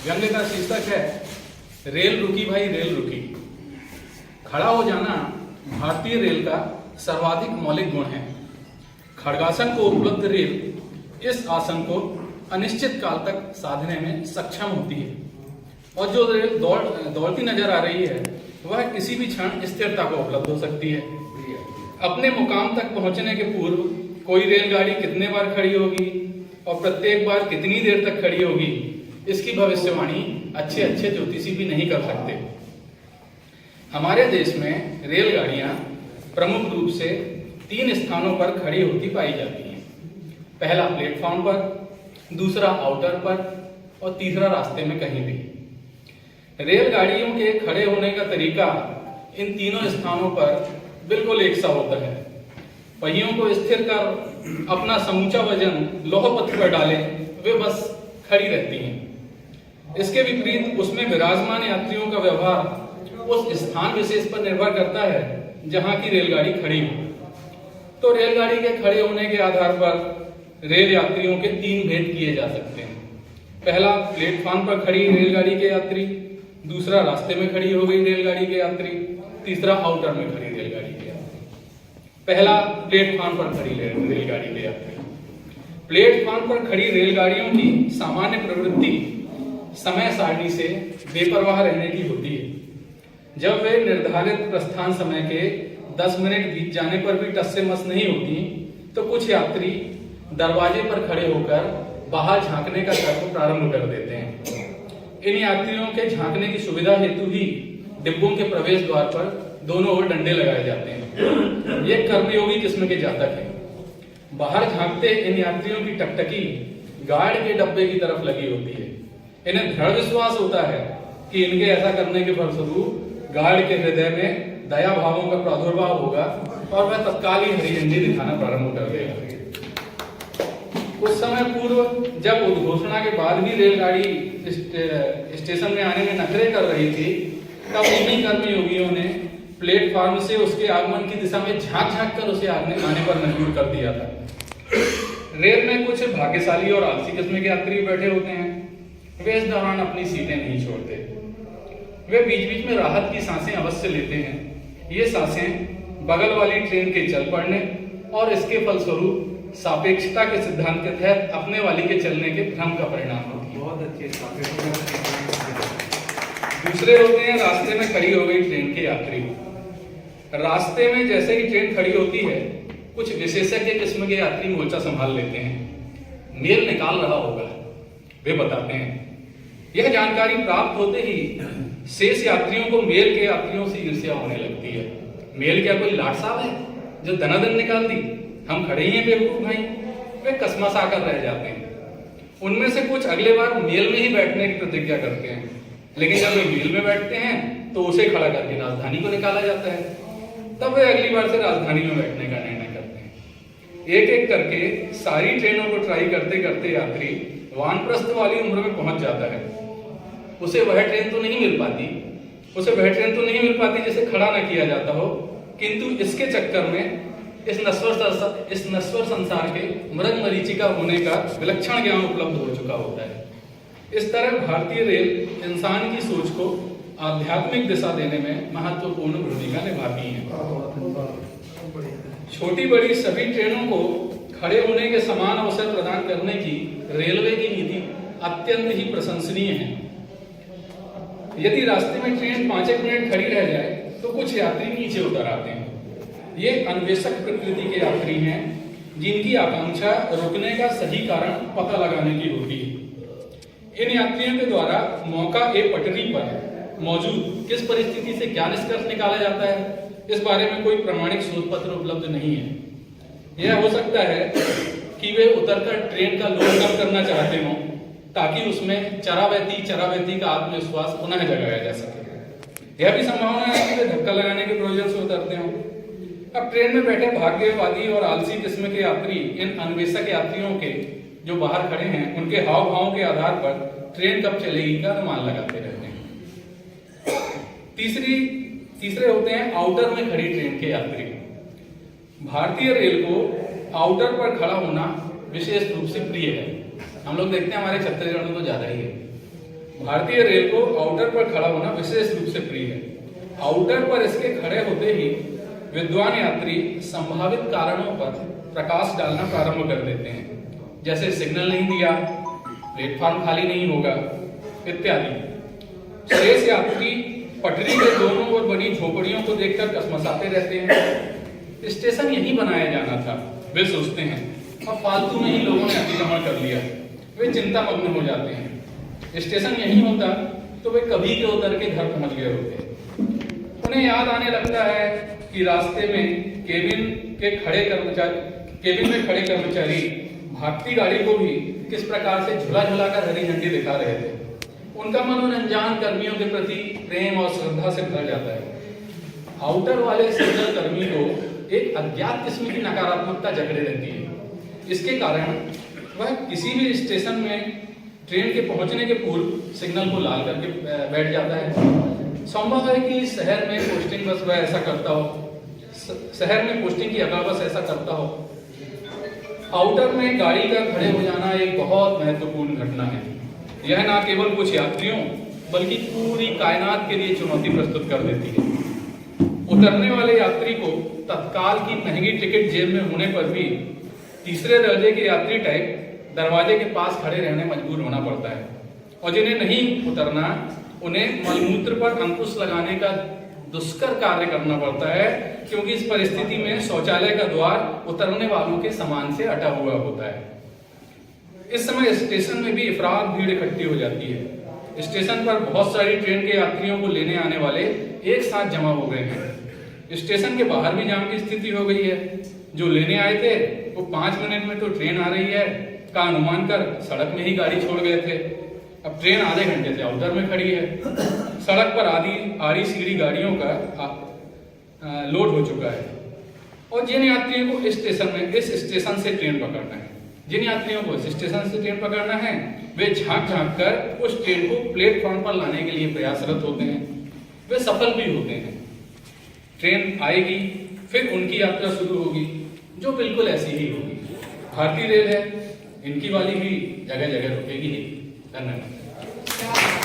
व्यंग्य का शीर्षक है रेल रुकी भाई रेल रुकी। खड़ा हो जाना भारतीय रेल का सर्वाधिक मौलिक गुण है। खड़गासन को उपलब्ध रेल इस आसन को अनिश्चित काल तक साधने में सक्षम होती है और जो रेल दौड़ती नजर आ रही है वह किसी भी क्षण स्थिरता को उपलब्ध हो सकती है। अपने मुकाम तक पहुंचने के पूर्व कोई रेलगाड़ी कितने बार खड़ी होगी और प्रत्येक बार कितनी देर तक खड़ी होगी, इसकी भविष्यवाणी अच्छे अच्छे ज्योतिषी भी नहीं कर सकते। हमारे देश में रेलगाड़ियां प्रमुख रूप से 3 स्थानों पर खड़ी होती पाई जाती हैं। पहला प्लेटफॉर्म पर, दूसरा आउटर पर और तीसरा रास्ते में कहीं भी। रेलगाड़ियों के खड़े होने का तरीका इन तीनों स्थानों पर बिल्कुल एक सा होता है। पहियों को स्थिर कर अपना समूचा वजन लौह पथ पर डाले वे बस खड़ी रहती हैं। इसके विपरीत उसमें विराजमान यात्रियों का व्यवहार उस स्थान विशेष पर निर्भर करता है जहां की रेलगाड़ी खड़ी हो। तो रेलगाड़ी के खड़े होने के आधार पर रेल यात्रियों के 3 भेद किए जा सकते हैं। पहला, प्लेटफॉर्म पर खड़ी रेलगाड़ी के यात्री, दूसरा रास्ते में खड़ी हो गई रेलगाड़ी के यात्री, तीसरा आउटर में खड़ी रेलगाड़ी के यात्री। पहला, प्लेटफॉर्म पर खड़ी रेलगाड़ी के यात्री। प्लेटफॉर्म पर खड़ी रेलगाड़ियों की सामान्य प्रवृत्ति समय सारणी से बेपरवाह रहने की होती है। जब वे निर्धारित प्रस्थान समय के 10 मिनट बीत जाने पर भी टस से मस नहीं होती तो कुछ यात्री दरवाजे पर खड़े होकर बाहर झांकने का क्रम प्रारंभ कर देते हैं। इन यात्रियों के झांकने की सुविधा हेतु ही डिब्बों के प्रवेश द्वार पर दोनों ओर डंडे लगाए जाते हैं। ये कर्मयोगी किस्म के जातक हैं। बाहर झांकते इन यात्रियों की टकटकी गार्ड के डब्बे की तरफ लगी होती है। इन्हें दृढ़ विश्वास होता है कि इनके ऐसा करने के फलस्वरूप गार्ड के हृदय में दया भावों का प्रादुर्भाव होगा और वह तत्काल ही हरी झंडी दिखाना प्रारंभ कर देगा। कुछ समय पूर्व जब उद्घोषणा के बाद भी रेलगाड़ी स्टेशन में आने में नखरे कर रही थी, तब इन्हीं कर्मयोगियों ने प्लेटफॉर्म से उसके आगमन की दिशा में झांक झांक कर उसे आने पर मजबूर कर दिया था। रेल में कुछ भाग्यशाली और आलसी किस्म के यात्री बैठे होते हैं। वे इस दौरान अपनी सीटें नहीं छोड़ते। वे बीच बीच में राहत की सांसें अवश्य लेते हैं। ये सांसें बगल वाली ट्रेन के चल पड़ने और इसके फलस्वरूप सापेक्षता के सिद्धांत के तहत अपने वाली के चलने के भ्रम का परिणाम होती है। बहुत अच्छे दूसरे होते हैं रास्ते में खड़ी हो गई ट्रेन के यात्री। रास्ते में जैसे ही ट्रेन खड़ी होती है, कुछ विशेषज्ञ किस्म के यात्री मोर्चा संभाल लेते हैं। मेल निकाल रहा होगा, वे बताते हैं। यह जानकारी प्राप्त होते ही शेष यात्रियों को मेल के यात्रियों से ईर्ष्या होने लगती है। मेल क्या कोई लाट साहब है जो दनादन निकाल दी? हम खड़े ही हैं बेवकूफ भाई। वे कसमसा कर रह जाते हैं। उनमें से कुछ अगले बार मेल में ही बैठने की प्रतिज्ञा करते हैं, लेकिन जब वे मेल में बैठते हैं तो उसे खड़ा करके राजधानी को निकाला जाता है। तब वे अगली बार से राजधानी में बैठने का निर्णय करते हैं। एक एक करके सारी ट्रेनों को ट्राई करते करते यात्री वानप्रस्थ वाली उम्र में पहुंच जाता है। उसे वह ट्रेन तो नहीं मिल पाती जिसे खड़ा न किया जाता हो, किंतु इसके चक्कर में इस नश्वर संसार के मृग मरीचिका होने का विलक्षण ज्ञान उपलब्ध हो चुका होता है। इस तरह भारतीय रेल इंसान की सोच को आध्यात्मिक दिशा देने में महत्वपूर्ण भूमिका निभाती है। छोटी बड़ी सभी ट्रेनों को खड़े होने के समान अवसर प्रदान करने की रेलवे की नीति अत्यंत ही प्रशंसनीय है। यदि रास्ते में ट्रेन 5 मिनट खड़ी रह जाए तो कुछ यात्री नीचे उतर आते हैं। ये अन्वेषक प्रकृति के यात्री हैं जिनकी आकांक्षा रुकने का सही कारण पता लगाने की होती है। इन यात्रियों के द्वारा मौका ए पटरी पर मौजूद किस परिस्थिति से क्या निष्कर्ष निकाला जाता है, इस बारे में कोई प्रमाणिक शोध पत्र उपलब्ध नहीं है। यह हो सकता है कि वे उतरकर ट्रेन का लोड कम करना चाहते हों ताकि उसमें चरावैती का आत्मविश्वास पुनः जगाया जा सके। यह भी संभावना है कि वे धक्का लगाने के प्रयोजन से उतरते हों। अब ट्रेन में बैठे भाग्यवादी और आलसी किस्म के यात्री इन अन्वेषक यात्रियों के जो बाहर खड़े हैं उनके हाव भावों के आधार पर ट्रेन कब चलेगी का अनुमान लगाते रहते हैं। तीसरे होते हैं आउटर में खड़ी ट्रेन के यात्री। भारतीय रेल को आउटर पर खड़ा होना विशेष रूप से प्रिय है। हम लोग देखते हैं हमारे छत्तीसगढ़ में तो ज्यादा ही है। भारतीय रेल को आउटर पर खड़ा होना विशेष रूप से प्रिय है। आउटर पर इसके खड़े होते ही विद्वान यात्री संभावित कारणों पर प्रकाश डालना प्रारंभ कर देते हैं, जैसे सिग्नल नहीं दिया, प्लेटफॉर्म खाली नहीं होगा इत्यादि। शेष यात्री पटरी के दोनों ओर बनी झोपड़ियों को देखकर कसमसाते रहते हैं। स्टेशन यही बनाया जाना था, वे सोचते हैं, अब फालतू में ही लोगों ने अतिक्रमण कर लिया। वे चिंता मग्न हो जाते हैं। स्टेशन यही होता तो वे कभी के उतर के घर पहुंच गए होते। उन्हें याद आने लगता है कि रास्ते में केबिन में खड़े कर्मचारी भागती गाड़ी को भी किस प्रकार से झुला झुला कर हरी झंडी दिखा रहे थे। उनका मन उन अनजान कर्मियों के प्रति प्रेम और श्रद्धा से भर जाता है। आउटर वाले सिग्नल कर्मी को एक अज्ञात किस्म की नकारात्मकता जकड़े रहती है। इसके कारण वह किसी भी स्टेशन में ट्रेन के पहुंचने के पूर्व सिग्नल को लाल करके बैठ जाता है। संभव है कि शहर में पोस्टिंग बस वह ऐसा करता हो, शहर में पोस्टिंग की अगला बस ऐसा करता हो। आउटर में गाड़ी का खड़े हो जाना एक बहुत महत्वपूर्ण घटना है। यह न केवल कुछ यात्रियों बल्कि पूरी कायनात के लिए चुनौती प्रस्तुत कर देती है। उतरने वाले यात्री को तत्काल की महंगी टिकट जेब में होने पर भी तीसरे दर्जे के यात्री टाइप दरवाजे के पास खड़े रहने मजबूर होना पड़ता है, और जिन्हें नहीं उतरना उन्हें मलमूत्र पर अंकुश लगाने का दुष्कर कार्य करना पड़ता है, क्योंकि इस परिस्थिति में शौचालय का द्वार उतरने वालों के सामान से अटा हुआ होता है। इस समय स्टेशन में भी अफराद भीड़ इकट्ठी हो जाती है। स्टेशन पर बहुत सारी ट्रेन के यात्रियों को लेने आने वाले एक साथ जमा हो गए हैं। स्टेशन के बाहर भी जाम की स्थिति हो गई है। जो लेने आए थे वो 5 मिनट में तो ट्रेन आ रही है का अनुमान कर सड़क में ही गाड़ी छोड़ गए थे। अब ट्रेन आधे घंटे से आउटर में खड़ी है। सड़क पर आड़ी सीढ़ी गाड़ियों का लोड हो चुका है, और जिन यात्रियों को इस स्टेशन से ट्रेन पकड़ना है वे झांक कर उस ट्रेन को प्लेटफॉर्म पर लाने के लिए प्रयासरत होते हैं। वे सफल भी होते हैं। ट्रेन आएगी, फिर उनकी यात्रा शुरू होगी, जो बिल्कुल ऐसी ही होगी। भारतीय रेल है, इनकी वाली भी जगह जगह रुकेगी ही। धन्यवाद।